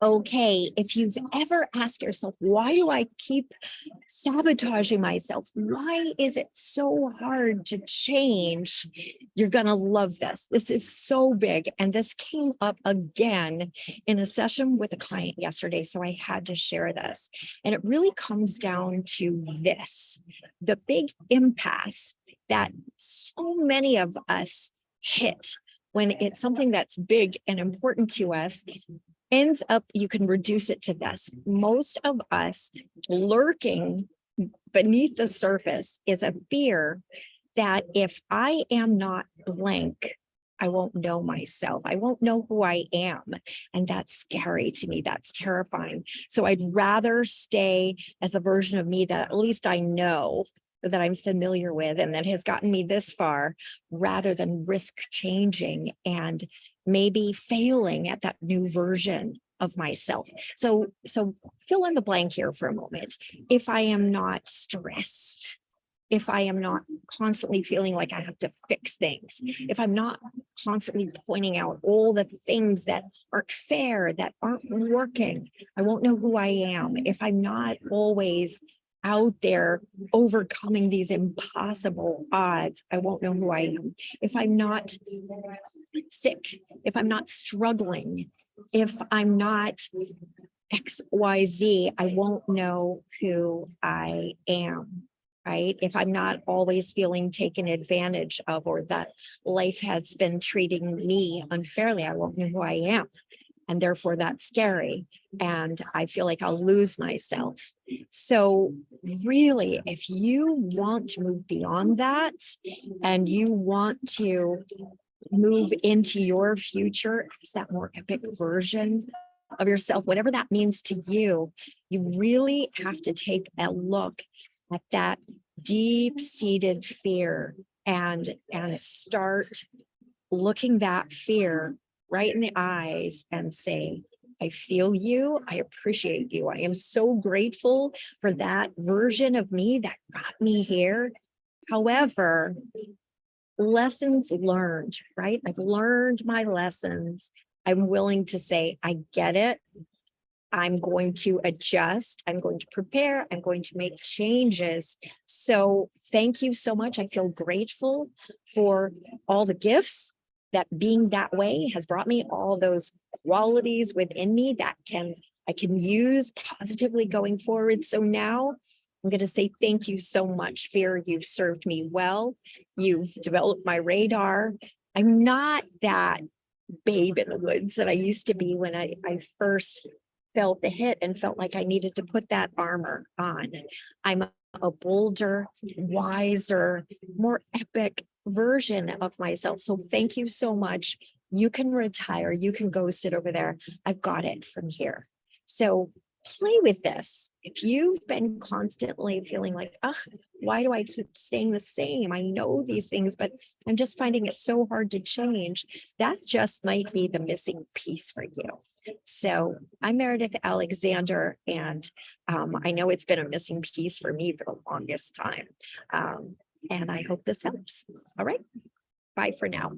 Okay, if you've ever asked yourself, why do I keep sabotaging myself? Why is it so hard to change? You're going to love this. This is so big. And this came up again in a session with a client yesterday. So I had to share this. And it really comes down to this, the big impasse that so many of us hit when it's something that's big and important to us. Ends up, you can reduce it to this. Most of us lurking beneath the surface is a fear that if I am not blank, I won't know myself. I won't know who I am. And that's scary to me. That's terrifying. So I'd rather stay as a version of me that at least I know, that I'm familiar with, and that has gotten me this far, rather than risk changing and maybe failing at that new version of myself. So fill in the blank here for a moment. If I am not stressed, if I am not constantly feeling like I have to fix things, if I'm not constantly pointing out all the things that aren't fair, that aren't working, I won't know who I am. If I'm not always out there overcoming these impossible odds, I won't know who I am. If I'm not sick, if I'm not struggling, if I'm not XYZ, I won't know who I am, right? If I'm not always feeling taken advantage of, or that life has been treating me unfairly, I won't know who I am. And therefore that's scary. And I feel like I'll lose myself. So really, if you want to move beyond that and you want to move into your future as that more epic version of yourself, whatever that means to you, you really have to take a look at that deep-seated fear and start looking that fear right in the eyes and say, I feel you. I appreciate you. I am so grateful for that version of me that got me here. However, lessons learned, right? I've learned my lessons. I'm willing to say, I get it. I'm going to adjust. I'm going to prepare. I'm going to make changes. So thank you so much. I feel grateful for all the gifts that being that way has brought me, all those qualities within me that I can use positively going forward. So now I'm going to say thank you so much, Fear. You've served me well. You've developed my radar. I'm not that babe in the woods that I used to be when I first felt the hit and felt like I needed to put that armor on. I'm a bolder, wiser, more epic version of myself. So thank you so much. You can retire. You can go sit over there. I've got it from here. So play with this. If you've been constantly feeling like, why do I keep staying the same? I know these things, but I'm just finding it so hard to change. That just might be the missing piece for you. So I'm Meridith Alexander, and I know it's been a missing piece for me for the longest time. And I hope this helps. All right. Bye for now.